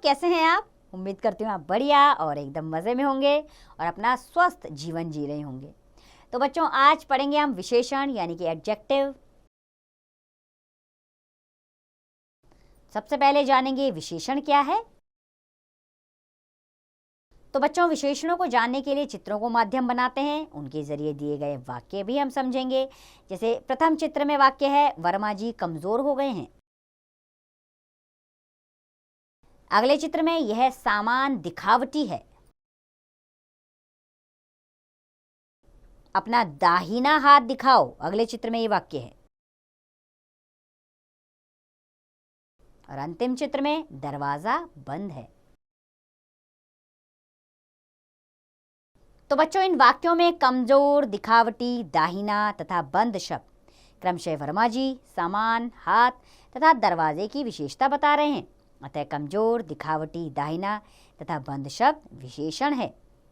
कैसे हैं आप? उम्मीद करती हूँ आप बढ़िया और एकदम मज़े में होंगे और अपना स्वस्थ जीवन जी रहे होंगे। तो बच्चों, आज पढ़ेंगे हम विशेषण यानी कि एडजेक्टिव। सबसे पहले जानेंगे विशेषण क्या है। तो बच्चों, विशेषणों को जानने के लिए चित्रों को माध्यम बनाते हैं, उनके जरिए दिए गए वाक्य भी हम समझेंगे। जैसे प्रथम चित्र में वाक्य है, वर्मा जी कमजोर हो गए हैं। अगले चित्र में यह सामान दिखावटी है। अपना दाहिना हाथ दिखाओ, अगले चित्र में ये वाक्य है। और अंतिम चित्र में दरवाजा बंद है। तो बच्चों, इन वाक्यों में कमजोर, दिखावटी, दाहिना तथा बंद शब्द क्रमशः वर्मा जी, सामान, हाथ तथा दरवाजे की विशेषता बता रहे हैं। अतः कमजोर, दिखावटी, दाहिना तथा बंद शब्द विशेषण है,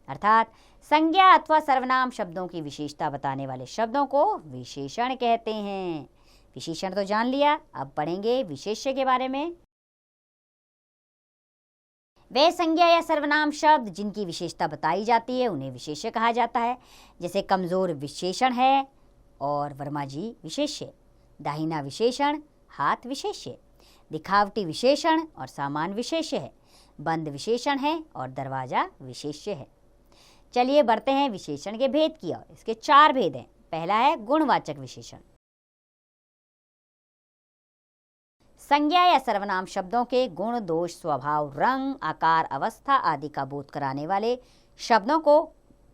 अर्थात संज्ञा अथवा सर्वनाम शब्दों की विशेषता बताने वाले शब्दों को विशेषण कहते हैं। विशेषण तो जान लिया, अब पढ़ेंगे विशेष्य के बारे में। वे संज्ञा या सर्वनाम शब्द जिनकी विशेषता बताई जाती है उन्हें विशेष्य कहा जाता है। जैसे कमजोर विशेषण है और वर्मा जी विशेष्य, दाहिना विशेषण, हाथ विशेष्य, दिखावटी विशेषण और सामान विशेष्य है, बंद विशेषण है और दरवाजा विशेष्य है। चलिए बढ़ते हैं विशेषण के भेद की ओर। इसके 4 भेद हैं। पहला है गुणवाचक विशेषण। संज्ञा या सर्वनाम शब्दों के गुण, दोष, स्वभाव, रंग, आकार, अवस्था आदि का बोध कराने वाले शब्दों को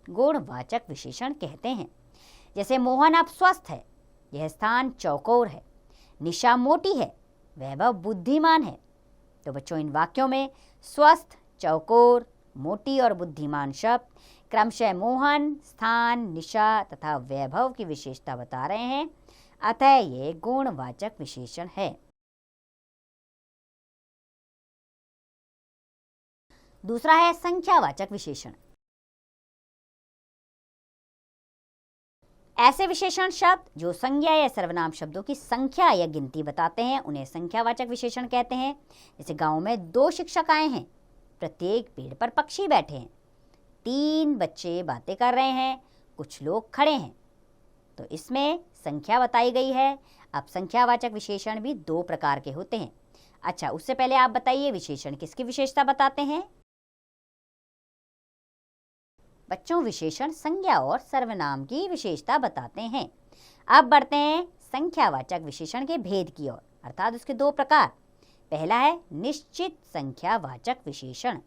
गुणवाचक विशेषण कहते हैं। जैसे मोहन अब स्वस्थ है, यह स्थान चौकोर है, निशा मोटी है, वैभव बुद्धिमान है। तो बच्चों, इन वाक्यों में स्वस्थ, चौकोर, मोटी और बुद्धिमान शब्द क्रमशः मोहन, स्थान, निशा तथा वैभव की विशेषता बता रहे हैं, अतः ये गुणवाचक विशेषण है। दूसरा है संख्यावाचक विशेषण। ऐसे विशेषण शब्द जो संज्ञा या सर्वनाम शब्दों की संख्या या गिनती बताते हैं उन्हें संख्यावाचक विशेषण कहते हैं। जैसे गांव में 2 शिक्षक आए हैं, प्रत्येक पेड़ पर पक्षी बैठे हैं, 3 बच्चे बातें कर रहे हैं, कुछ लोग खड़े हैं। तो इसमें संख्या बताई गई है। अब संख्यावाचक विशेषण भी 2 प्रकार के होते हैं। अच्छा, उससे पहले आप बताइए विशेषण किसकी विशेषता बताते हैं? बच्चों, विशेषण संज्ञा और सर्वनाम की विशेषता बताते हैं। अब बढ़ते हैं संख्यावाचक विशेषण के भेद की ओर, अर्थात उसके 2 प्रकार। पहला है निश्चित संख्यावाचक विशेषण।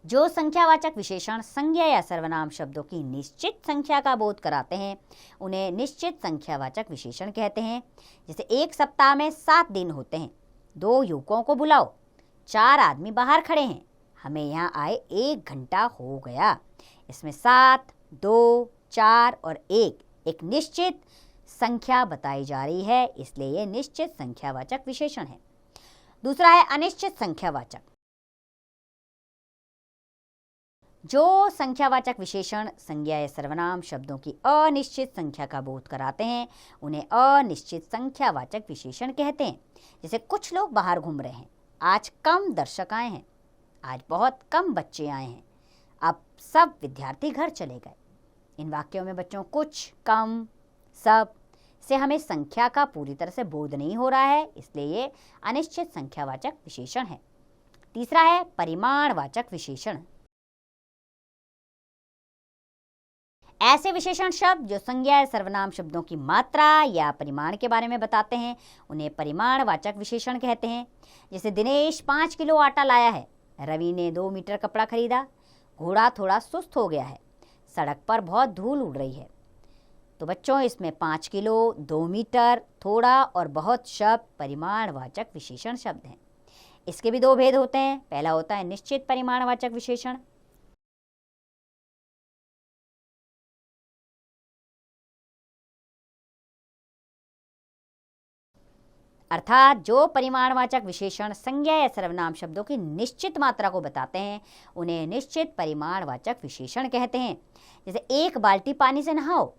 जो संख्यावाचक विशेषण संज्ञा या सर्वनाम शब्दों की निश्चित संख्या का बोध कराते हैं उन्हें निश्चित संख्यावाचक विशेषण कहते हैं। जैसे एक सप्ताह में 7 दिन होते हैं, 2 युवकों को बुलाओ, 4 आदमी बाहर खड़े हैं, हमें यहाँ आए 1 घंटा हो गया। इसमें 7, 2, 4 और 1 एक निश्चित संख्या बताई जा रही है, इसलिए ये निश्चित संख्यावाचक विशेषण है। दूसरा है अनिश्चित संख्यावाचक। जो संख्यावाचक विशेषण संज्ञा या सर्वनाम शब्दों की अनिश्चित संख्या का बोध कराते हैं उन्हें अनिश्चित संख्यावाचक विशेषण कहते हैं। जैसे कुछ लोग बाहर घूम रहे हैं, आज कम दर्शक आए हैं, आज बहुत कम बच्चे आए हैं, अब सब विद्यार्थी घर चले गए। इन वाक्यों में बच्चों कुछ, कम, सब से हमें संख्या का पूरी तरह से बोध नहीं हो रहा है, इसलिए ये अनिश्चित संख्यावाचक विशेषण है। तीसरा है परिमाणवाचक विशेषण। ऐसे विशेषण शब्द जो संज्ञा या सर्वनाम शब्दों की मात्रा या परिमाण के बारे में बताते हैं उन्हें परिमाणवाचक विशेषण कहते हैं। जैसे दिनेश 5 किलो आटा लाया है, रवि ने 2 मीटर कपड़ा खरीदा, घोड़ा थोड़ा सुस्त हो गया है, सड़क पर बहुत धूल उड़ रही है। तो बच्चों, इसमें 5 किलो, 2 मीटर, थोड़ा और बहुत शब्द परिमाणवाचक विशेषण शब्द हैं। इसके भी 2 भेद होते हैं। पहला होता है निश्चित परिमाणवाचक विशेषण। अर्थात जो परिमाणवाचक विशेषण संज्ञा या सर्वनाम शब्दों की निश्चित मात्रा को बताते हैं उन्हें निश्चित परिमाणवाचक विशेषण कहते हैं। जैसे 1 बाल्टी पानी से नहाओ,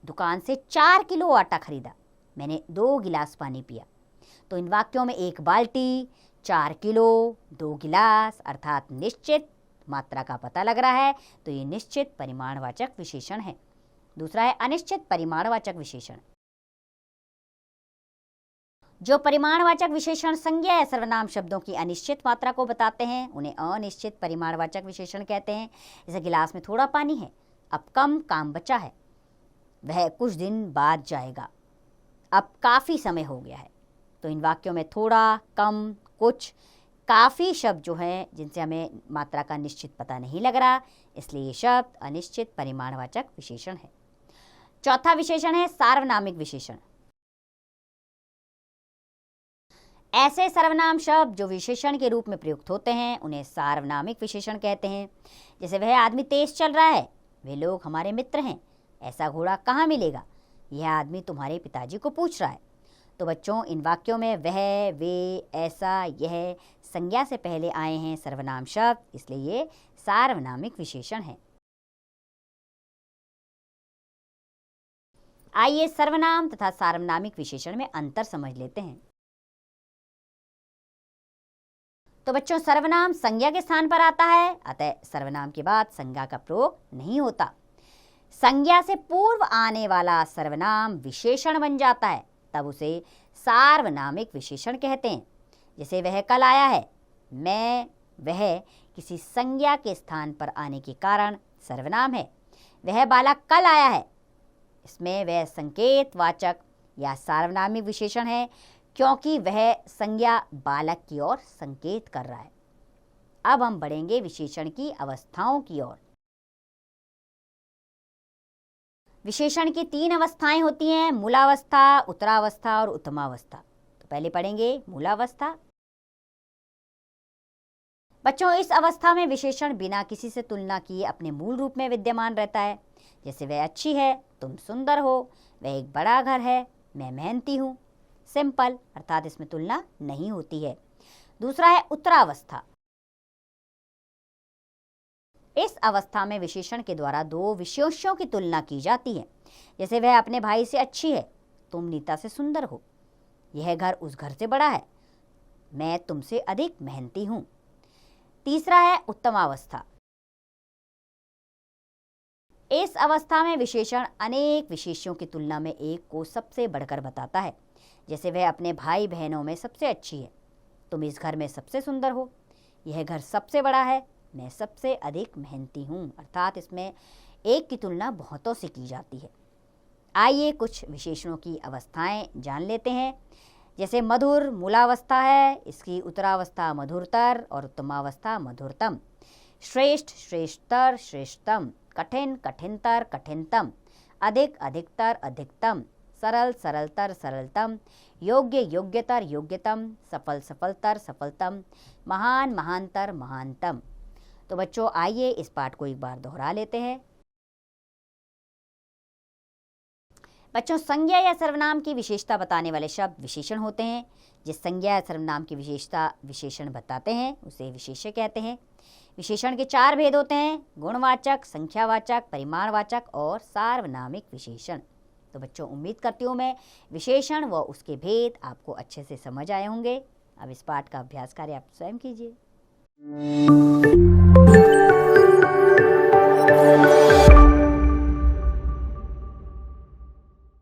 दुकान से 4 किलो आटा खरीदा, मैंने 2 गिलास पानी पिया। तो इन वाक्यों में 1 बाल्टी, 4 किलो, 2 गिलास अर्थात निश्चित मात्रा का पता लग रहा है, तो ये निश्चित परिमाणवाचक विशेषण है। दूसरा है अनिश्चित परिमाणवाचक विशेषण। जो परिमाणवाचक विशेषण संज्ञा या सर्वनाम शब्दों की अनिश्चित मात्रा को बताते हैं उन्हें अनिश्चित परिमाणवाचक विशेषण कहते हैं। जैसे गिलास में थोड़ा पानी है, अब कम काम बचा है, वह कुछ दिन बाद जाएगा, अब काफ़ी समय हो गया है। तो इन वाक्यों में थोड़ा, कम, कुछ, काफ़ी शब्द जो हैं जिनसे हमें मात्रा का निश्चित पता नहीं लग रहा, इसलिए ये शब्द अनिश्चित परिमाणवाचक विशेषण है। चौथा विशेषण है सार्वनामिक विशेषण। ऐसे सर्वनाम शब्द जो विशेषण के रूप में प्रयुक्त होते हैं उन्हें सार्वनामिक विशेषण कहते हैं। जैसे वह आदमी तेज चल रहा है, वे लोग हमारे मित्र हैं, ऐसा घोड़ा कहाँ मिलेगा, यह आदमी तुम्हारे पिताजी को पूछ रहा है। तो बच्चों इन वाक्यों में वह, वे, ऐसा, यह संज्ञा से पहले आए हैं सर्वनाम शब्द, इसलिए ये सार्वनामिक विशेषण है। आइए सर्वनाम तथा सार्वनामिक विशेषण में अंतर समझ लेते हैं। तो बच्चों सर्वनाम संज्ञा के स्थान पर आता है, अतः सर्वनाम के बाद संज्ञा का प्रयोग नहीं होता। संज्ञा से पूर्व आने वाला सर्वनाम विशेषण बन जाता है, तब उसे सार्वनामिक विशेषण कहते हैं। जैसे वह कल आया है, मैं, वह किसी संज्ञा के स्थान पर आने के कारण सर्वनाम है। वह बालक कल आया है, इसमें वह संकेतवाचक या सार्वनामिक विशेषण है, क्योंकि वह संज्ञा बालक की ओर संकेत कर रहा है। अब हम बढ़ेंगे विशेषण की अवस्थाओं की ओर। विशेषण की 3 अवस्थाएं होती हैं, मूलावस्था, उत्तरावस्था और उत्तमावस्था। तो पहले पढ़ेंगे मूलावस्था। बच्चों इस अवस्था में विशेषण बिना किसी से तुलना किए अपने मूल रूप में विद्यमान रहता है। जैसे वह अच्छी है, तुम सुंदर हो, वह एक बड़ा घर है, मैं मेहनती हूँ। सिंपल, अर्थात इसमें तुलना नहीं होती है। दूसरा है उत्तरावस्था। इस अवस्था में विशेषण के द्वारा 2 विशेष्यों की तुलना की जाती है। जैसे वह अपने भाई से अच्छी है, तुम नीता से सुंदर हो, यह घर उस घर से बड़ा है, मैं तुमसे अधिक मेहनती हूं। तीसरा है उत्तमावस्था। इस अवस्था में विशेषण अनेक विशेष्यों की तुलना में एक को सबसे बढ़कर बताता है। जैसे वह अपने भाई बहनों में सबसे अच्छी है, तुम इस घर में सबसे सुंदर हो, यह घर सबसे बड़ा है, मैं सबसे अधिक मेहनती हूँ। अर्थात इसमें एक की तुलना बहुतों से की जाती है। आइए कुछ विशेषणों की अवस्थाएं जान लेते हैं। जैसे मधुर मूलावस्था है, इसकी उत्तरावस्था मधुरतर और उत्तमावस्था मधुरतम। श्रेष्ठ श्रेष्ठतर श्रेष्ठतम, कठिन कठिनतर कठिनतम, अधिक अधिकतर अधिकतम, सरल सरलतर सरलतम, योग्य योग्यतर योग्यतम, सफल सफलतर सफलतम, महान महानतर महानतम। तो बच्चों आइए इस पाठ को एक बार दोहरा लेते हैं। बच्चों संज्ञा या सर्वनाम की विशेषता बताने वाले शब्द विशेषण होते हैं। जिस संज्ञा या सर्वनाम की विशेषता विशेषण बताते हैं उसे विशेष्य कहते हैं। विशेषण के 4 भेद होते हैं, गुणवाचक, संख्यावाचक, परिमाणवाचक और सार्वनामिक विशेषण। तो बच्चों उम्मीद करती हूँ मैं विशेषण व उसके भेद आपको अच्छे से समझ आए होंगे। अब इस पाठ का अभ्यास कार्य आप स्वयं कीजिए।